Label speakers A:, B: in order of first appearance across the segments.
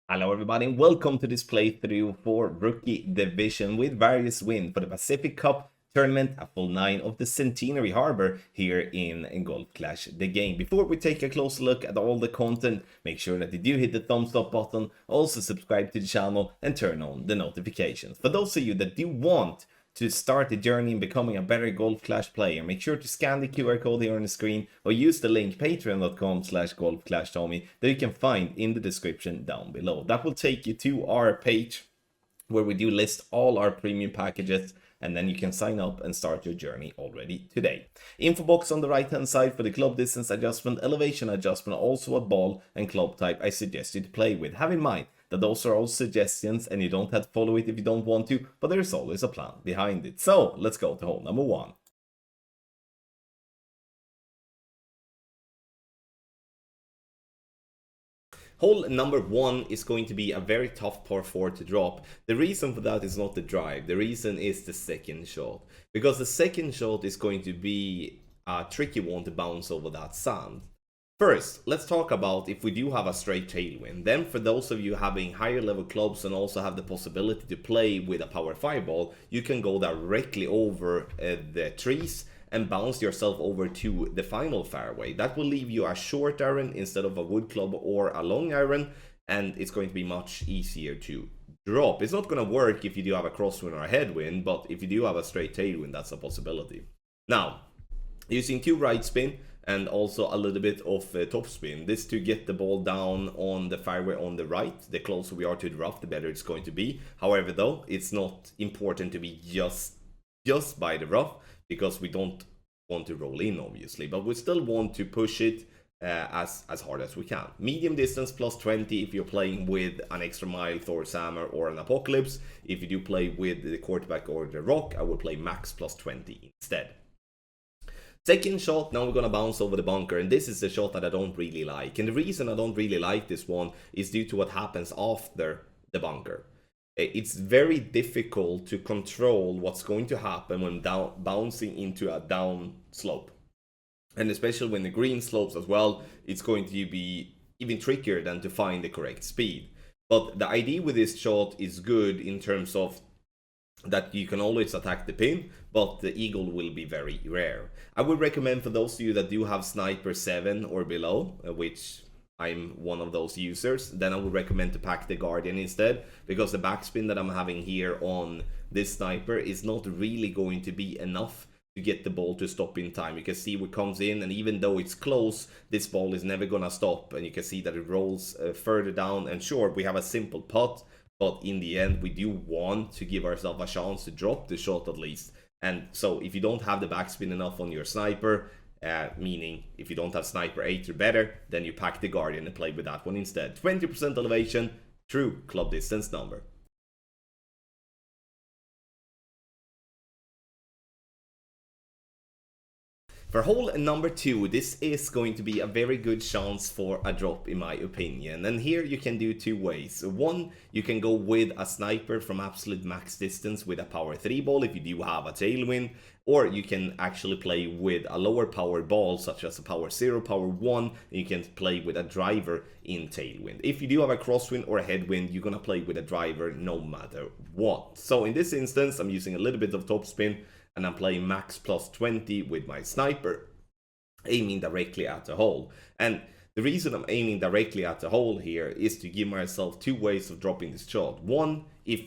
A: Hello everybody and welcome to this playthrough for Rookie Division with various wins for the Pacific Cup tournament, a full 9 of the Centenary Harbor here in Golf Clash the game. Before we take a close look at all the content, make sure that you do hit the thumbs up button, also subscribe to the channel and turn on the notifications. For those of you that do want to start the journey in becoming a better Golf Clash player, make sure to scan the QR code here on the screen or use the link patreon.com/golfclashtommy that you can find in the description down below. That will take you to our page where we do list all our premium packages, and then you can sign up and start your journey already today. Info box on the right hand side for the club distance adjustment, elevation adjustment, also a ball and club type I suggest you to play with. Have in mind that those are all suggestions and you don't have to follow it if you don't want to, but there's always a plan behind it. So let's go to hole number 1. Hole number 1 is going to be a very tough par 4 to drop. The reason for that is not the drive, the reason is the second shot. Because the second shot is going to be a tricky one to bounce over that sand. First, let's talk about if we do have a straight tailwind. Then for those of you having higher level clubs and also have the possibility to play with a power 5 ball, you can go directly over the trees and bounce yourself over to the final fairway. That will leave you a short iron instead of a wood club or a long iron, and it's going to be much easier to drop. It's not going to work if you do have a crosswind or a headwind, but if you do have a straight tailwind, that's a possibility. Now, using 2 right spin and also a little bit of topspin. This to get the ball down on the fairway on the right. The closer we are to the rough, the better it's going to be. However, though, it's not important to be just by the rough, because we don't want to roll in, obviously. But we still want to push it as hard as we can. Medium distance plus 20 if you're playing with an extra mile, Thor's Hammer, or an Apocalypse. If you do play with the quarterback or the rock, I will play max plus 20 instead. Second shot, now we're going to bounce over the bunker, and this is the shot that I don't really like. And the reason I don't really like this one is due to what happens after the bunker. It's very difficult to control what's going to happen when bouncing into a down slope. And especially when the green slopes as well, it's going to be even trickier than to find the correct speed. But the idea with this shot is good in terms of that you can always attack the pin, but the eagle will be very rare. I would recommend for those of you that do have sniper 7 or below, which I'm one of those users, then I would recommend to pack the guardian instead, because the backspin that I'm having here on this sniper is not really going to be enough to get the ball to stop in time. You can see what comes in, and even though it's close, this ball is never gonna stop, and you can see that it rolls further down. And sure, we have a simple putt, but in the end we do want to give ourselves a chance to drop the shot at least. And so if you don't have the backspin enough on your sniper, meaning if you don't have sniper 8 or better, then you pack the guardian and play with that one instead. 20% elevation, true club distance number. For hole number 2, this is going to be a very good chance for a drop in my opinion. And here you can do 2 ways. One, you can go with a sniper from absolute max distance with a power 3 ball if you do have a tailwind. Or you can actually play with a lower power ball such as a power 0, power 1. And you can play with a driver in tailwind. If you do have a crosswind or a headwind, you're going to play with a driver no matter what. So in this instance, I'm using a little bit of topspin, and I'm playing max plus 20 with my sniper, aiming directly at the hole. And the reason I'm aiming directly at the hole here is to give myself 2 ways of dropping this shot. One, if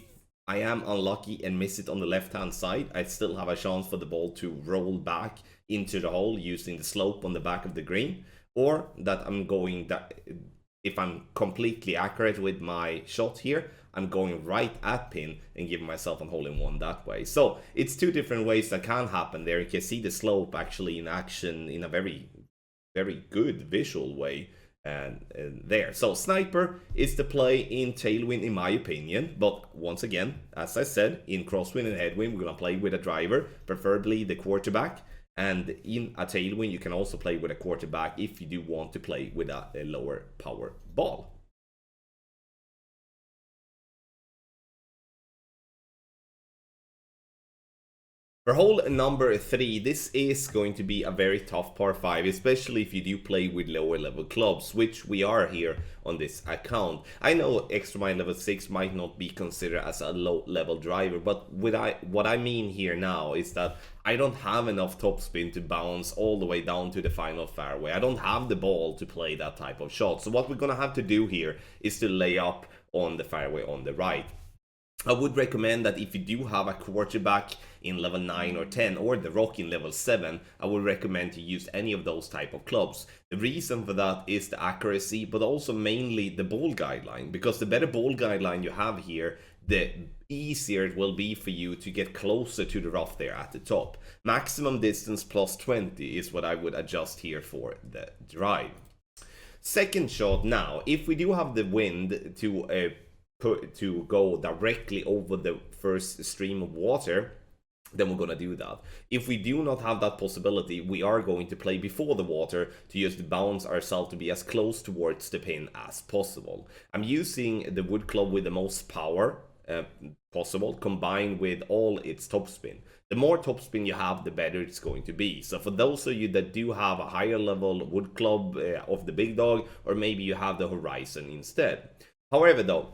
A: I am unlucky and miss it on the left-hand side, I still have a chance for the ball to roll back into the hole using the slope on the back of the green. Or that I'm going that if I'm completely accurate with my shot here, I'm going right at pin and giving myself a hole-in-one that way. So it's 2 different ways that can happen there. You can see the slope actually in action in a very, very good visual way and there. So sniper is the play in tailwind in my opinion, but once again, as I said, in crosswind and headwind, we're gonna play with a driver, preferably the quarterback. And in a tailwind, you can also play with a quarterback if you do want to play with a lower power ball. For hole number 3, this is going to be a very tough par 5, especially if you do play with lower level clubs, which we are here on this account. I know extra mile level 6 might not be considered as a low level driver, but what I mean here now is that I don't have enough topspin to bounce all the way down to the final fairway. I don't have the ball to play that type of shot. So what we're gonna have to do here is to lay up on the fairway on the right. I would recommend that if you do have a quarterback in level 9 or 10 or the rock in level 7, I would recommend to use any of those type of clubs. The reason for that is the accuracy, but also mainly the ball guideline, because the better ball guideline you have here, the easier it will be for you to get closer to the rough there at the top. Maximum distance plus 20 is what I would adjust here for the drive. Second shot now, if we do have the wind to go directly over the first stream of water, then we're gonna do that. If we do not have that possibility, we are going to play before the water to just bounce ourselves to be as close towards the pin as possible. I'm using the wood club with the most power possible, combined with all its topspin. The more topspin you have, the better it's going to be. So for those of you that do have a higher level wood club of the big dog, or maybe you have the Horizon instead. However though,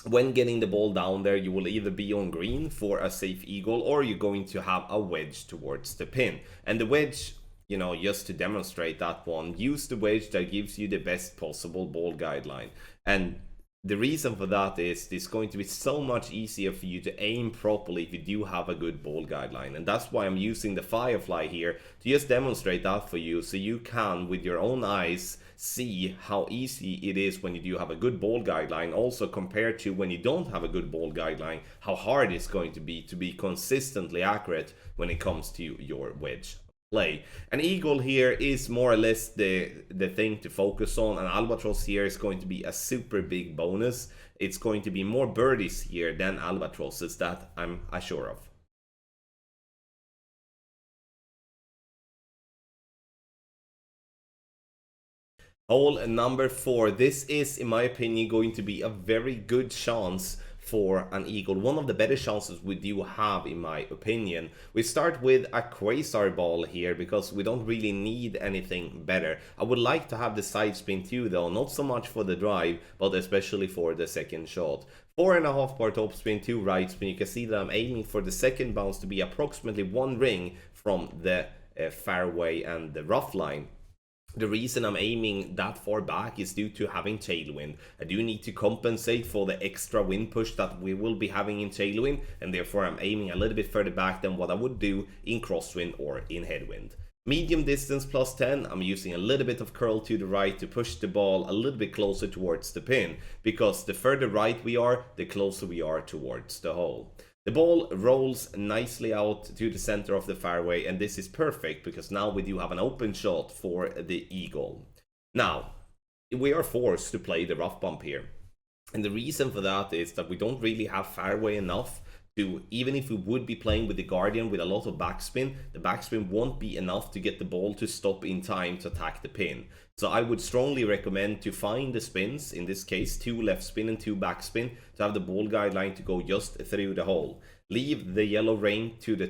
A: when getting the ball down there, you will either be on green for a safe eagle, or you're going to have a wedge towards the pin. And the wedge, you know, just to demonstrate that one, use the wedge that gives you the best possible ball guideline. And the reason for that is it's going to be so much easier for you to aim properly if you do have a good ball guideline. And that's why I'm using the Firefly here to just demonstrate that for you, so you can with your own eyes see how easy it is when you do have a good ball guideline, also compared to when you don't have a good ball guideline, how hard it's going to be consistently accurate when it comes to your wedge play. An eagle here is more or less the thing to focus on. An albatross here is going to be a super big bonus. It's going to be more birdies here than albatrosses, that I'm sure of. Hole number 4. This is, in my opinion, going to be a very good chance for an eagle. One of the better chances we do have, in my opinion. We start with a quasar ball here because we don't really need anything better. I would like to have the side spin too though, not so much for the drive, but especially for the second shot. 4.5 bar top spin, 2 right spin. You can see that I'm aiming for the second bounce to be approximately 1 ring from the fairway and the rough line. The reason I'm aiming that far back is due to having tailwind. I do need to compensate for the extra wind push that we will be having in tailwind, and therefore I'm aiming a little bit further back than what I would do in crosswind or in headwind. Medium distance plus 10, I'm using a little bit of curl to the right to push the ball a little bit closer towards the pin, because the further right we are, the closer we are towards the hole. The ball rolls nicely out to the center of the fairway, and this is perfect because now we do have an open shot for the eagle. Now, we are forced to play the rough bump here. And the reason for that is that we don't really have fairway enough to, even if we would be playing with the Guardian with a lot of backspin, the backspin won't be enough to get the ball to stop in time to attack the pin. So I would strongly recommend to find the spins, in this case 2 left spin and 2 backspin, to have the ball guideline to go just through the hole. Leave the yellow ring to the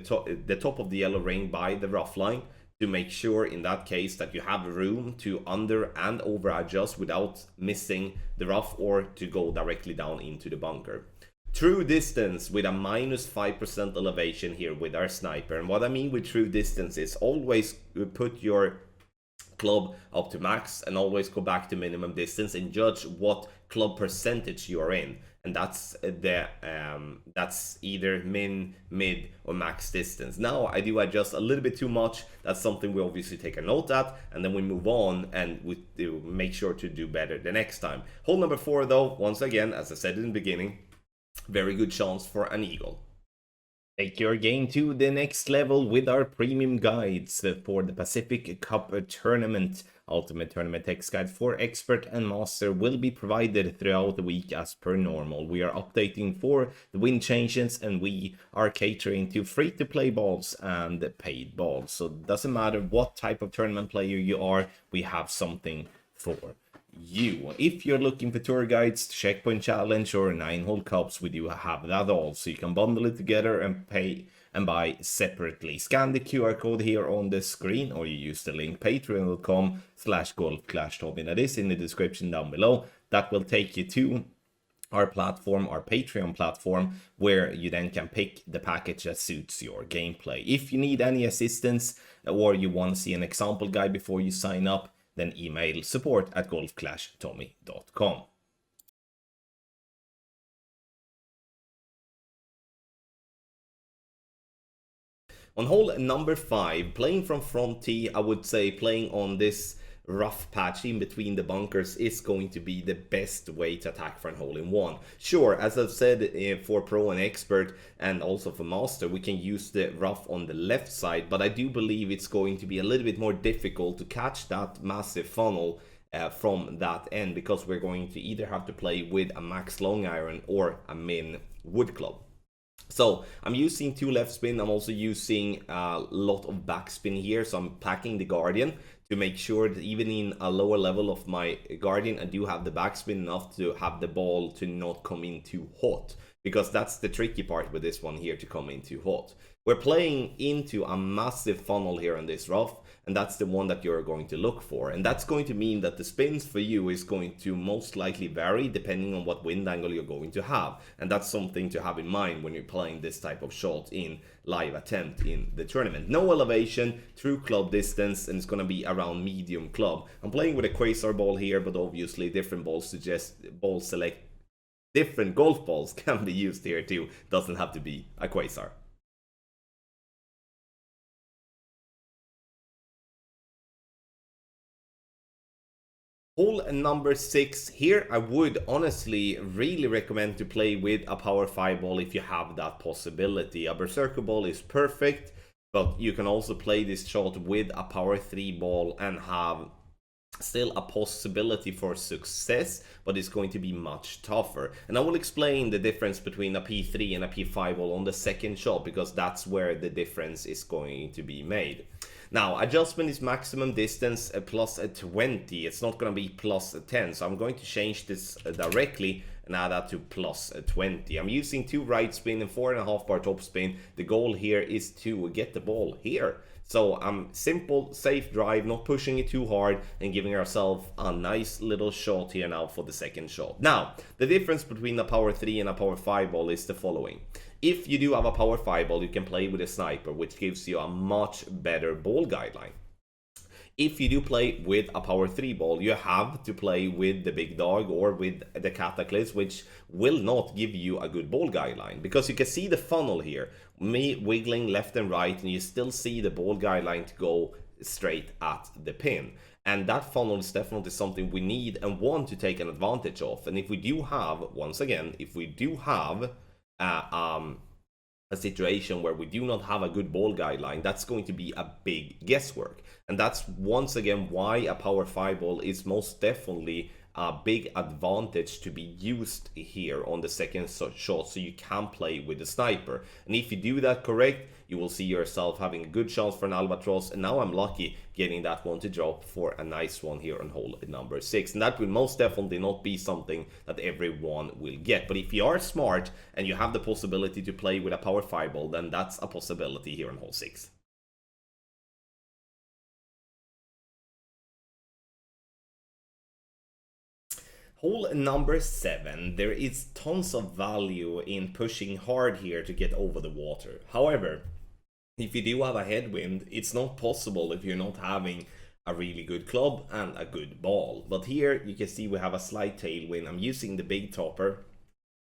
A: top of the yellow ring by the rough line, to make sure in that case that you have room to under and over adjust without missing the rough, or to go directly down into the bunker. True distance with a minus 5% elevation here with our sniper. And what I mean with true distance is always put your club up to max and always go back to minimum distance and judge what club percentage you're in. And that's that's either min, mid, or max distance. Now I do adjust a little bit too much. That's something we obviously take a note at, and then we move on and we do make sure to do better the next time. Hole number 4 though, once again, as I said in the beginning, very good chance for an eagle. Take your game to the next level with our premium guides for the Pacific Cup Tournament. Ultimate Tournament text guide for expert and master will be provided throughout the week as per normal. We are updating for the wind changes, and we are catering to free-to-play balls and paid balls. So it doesn't matter what type of tournament player you are, we have something for you. If you're looking for tour guides, checkpoint challenge, or 9-hole cups, we do have that all, so you can bundle it together and pay and buy separately. Scan the QR code here on the screen, or you use the link patreon.com/golfclashtommy. That is in the description down below. That will take you to our platform, our Patreon platform, where you then can pick the package that suits your gameplay. If you need any assistance or you want to see an example guide before you sign up, then email support@golfclashtommy.com. On hole number 5, playing from front tee, I would say playing on this rough patch in between the bunkers is going to be the best way to attack for a hole-in-one. Sure, as I've said, for pro and expert and also for master, we can use the rough on the left side, but I do believe it's going to be a little bit more difficult to catch that massive funnel from that end, because we're going to either have to play with a max long iron or a min wood club. So I'm using 2 left spin. I'm also using a lot of backspin here, so I'm packing the Guardian to make sure that even in a lower level of my Guardian, I do have the backspin enough to have the ball to not come in too hot, because that's the tricky part with this one here, to come in too hot. We're playing into a massive funnel here on this rough, and that's the one that you're going to look for. And that's going to mean that the spins for you is going to most likely vary depending on what wind angle you're going to have. And that's something to have in mind when you're playing this type of shot in live attempt in the tournament. No elevation, true club distance, and it's going to be around medium club. I'm playing with a Quasar ball here, but obviously different balls select different golf balls can be used here too. Doesn't have to be a Quasar. Hole number 6, here I would honestly really recommend to play with a power 5 ball if you have that possibility. A berserker ball is perfect, but you can also play this shot with a power 3 ball and have still a possibility for success, but it's going to be much tougher. And I will explain the difference between a P3 and a P5 ball on the second shot, because that's where the difference is going to be made. Now, adjustment is maximum distance plus a 20. It's not going to be plus a 10. So I'm going to change this directly and add that to plus a 20. I'm using 2 right spin and 4.5 bar top spin. The goal here is to get the ball here. So simple, safe drive, not pushing it too hard, and giving ourselves a nice little shot here now for the second shot. Now, the difference between a power 3 and a power 5 ball is the following. If you do have a power 5 ball, you can play with a sniper, which gives you a much better ball guideline. If you do play with a power 3 ball, you have to play with the big dog or with the Cataclysm, which will not give you a good ball guideline, because you can see the funnel here, me wiggling left and right, and you still see the ball guideline to go straight at the pin. And that funnel is definitely something we need and want to take an advantage of. And if we do have, once again, if we do have a situation where we do not have a good ball guideline, that's going to be a big guesswork. And that's once again why a power 5 ball is most definitely a big advantage to be used here on the second shot, so you can play with the sniper. And if you do that correct, you will see yourself having a good chance for an albatross. And now I'm lucky getting that one to drop for a nice one here on hole number 6. And that will most definitely not be something that everyone will get. But if you are smart and you have the possibility to play with a power 5 ball, then that's a possibility here on hole 6. Hole number 7, there is tons of value in pushing hard here to get over the water. However, if you do have a headwind, it's not possible if you're not having a really good club and a good ball. But here you can see we have a slight tailwind. I'm using the big topper,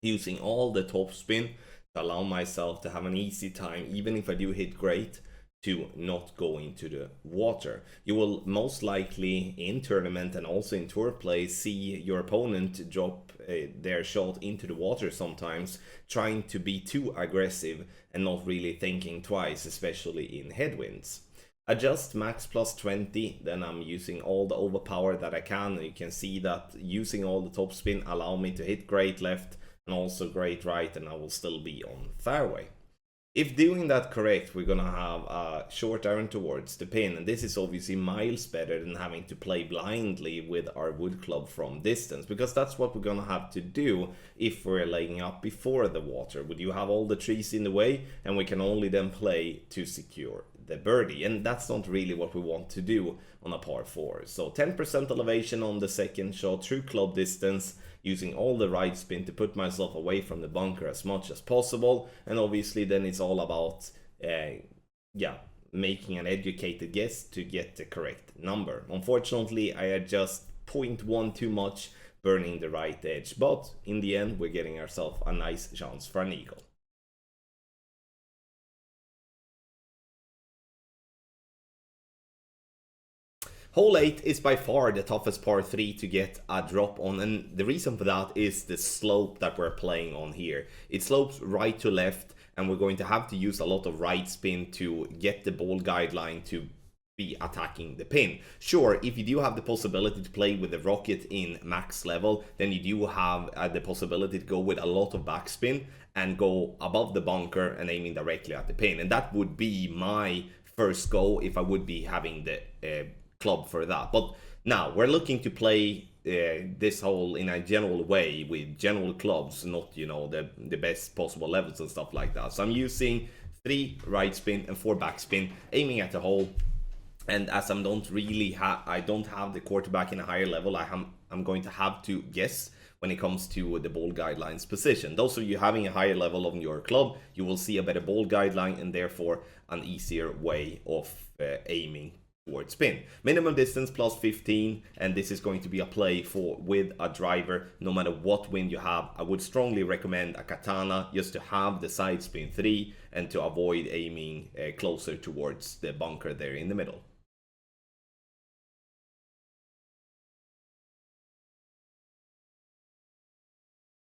A: using all the top spin to allow myself to have an easy time, even if I do hit great, to not go into the water. You will most likely in tournament and also in tour play see your opponent drop their shot into the water sometimes, trying to be too aggressive and not really thinking twice, especially in headwinds. Adjust max plus 20, then I'm using all the overpower that I can. You can see that using all the top spin allow me to hit great left and also great right, and I will still be on fairway. If doing that correct, we're gonna have a short iron towards the pin, and this is obviously miles better than having to play blindly with our wood club from distance, because that's what we're gonna have to do if we're laying up before the water. Would you have all the trees in the way, and we can only then play to secure the birdie, and that's not really what we want to do on a par 4. So 10% elevation on the second shot through club distance, using all the right spin to put myself away from the bunker as much as possible. And obviously then it's all about making an educated guess to get the correct number. Unfortunately, I had just 0.1 too much, burning the right edge, but in the end we're getting ourselves a nice chance for an eagle. Hole 8 is by far the toughest par 3 to get a drop on, and the reason for that is the slope that we're playing on here. It slopes right to left, and we're going to have to use a lot of right spin to get the ball guideline to be attacking the pin. Sure, if you do have the possibility to play with the rocket in max level, then you do have the possibility to go with a lot of backspin and go above the bunker and aiming directly at the pin, and that would be my first go if I would be having the club for that. But now we're looking to play this hole in a general way with general clubs, not, you know, the best possible levels and stuff like that. So I'm using 3 right spin and 4 backspin, aiming at the hole. And as I don't have the quarterback in a higher level, I'm going to have to guess when it comes to the ball guidelines position. Those of you having a higher level on your club, you will see a better ball guideline and therefore an easier way of aiming towards spin. Minimum distance plus 15, and this is going to be a play with a driver no matter what wind you have. I would strongly recommend a katana just to have the side spin 3 and to avoid aiming closer towards the bunker there in the middle.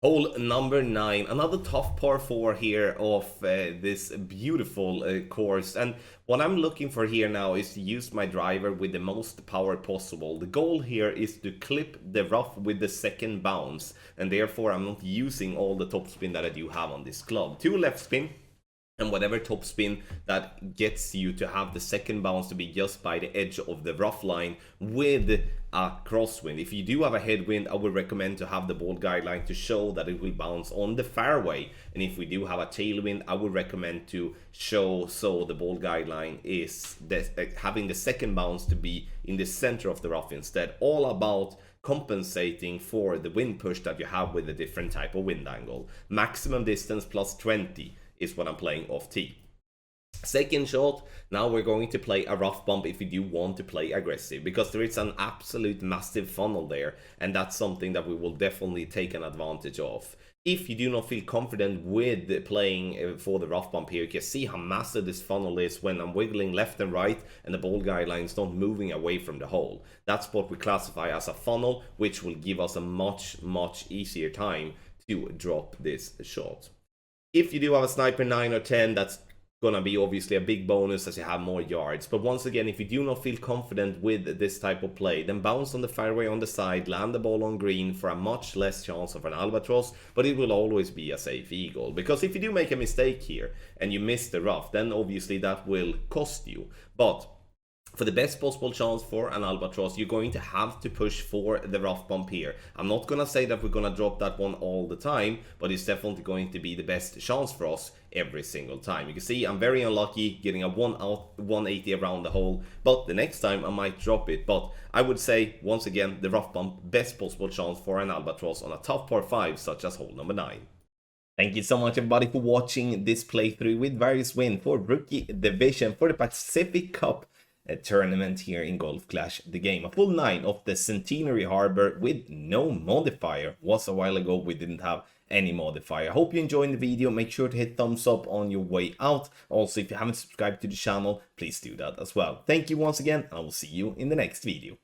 A: Hole number 9, another tough par 4 here of this beautiful course, and what I'm looking for here now is to use my driver with the most power possible. The goal here is to clip the rough with the second bounce, and therefore I'm not using all the topspin that I do have on this club. 2 left spin, and whatever topspin that gets you to have the second bounce to be just by the edge of the rough line with a crosswind. If you do have a headwind, I would recommend to have the ball guideline to show that it will bounce on the fairway. And if we do have a tailwind, I would recommend to show so the ball guideline is having the second bounce to be in the center of the rough instead. All about compensating for the wind push that you have with a different type of wind angle. Maximum distance plus 20 is what I'm playing off tee. Second shot, now we're going to play a rough bump if we do want to play aggressive, because there is an absolute massive funnel there, and that's something that we will definitely take an advantage of. If you do not feel confident with playing for the rough bump here, you can see how massive this funnel is when I'm wiggling left and right and the ball guideline is not moving away from the hole. That's what we classify as a funnel, which will give us a much easier time to drop this shot. If you do have a sniper 9 or 10, that's gonna be obviously a big bonus as you have more yards. But once again, if you do not feel confident with this type of play, then bounce on the fairway on the side, land the ball on green for a much less chance of an albatross, but it will always be a safe eagle. Because if you do make a mistake here and you miss the rough, then obviously that will cost you. But for the best possible chance for an albatross, you're going to have to push for the rough bump here. I'm not going to say that we're going to drop that one all the time, but it's definitely going to be the best chance for us every single time. You can see I'm very unlucky getting a 180 around the hole, but the next time I might drop it. But I would say, once again, the rough bump, best possible chance for an albatross on a tough par 5 such as hole number 9. Thank you so much everybody for watching this playthrough with various wins for Rookie Division for the Pacific Cup tournament here in Golf Clash the game. A full 9 of the Centenary Harbor with no modifier. Was a while ago we didn't have any modifier. Hope you enjoyed the video. Make sure to hit thumbs up on your way out. Also, if you haven't subscribed to the channel, please do that as well. Thank you once again, and I will see you in the next video.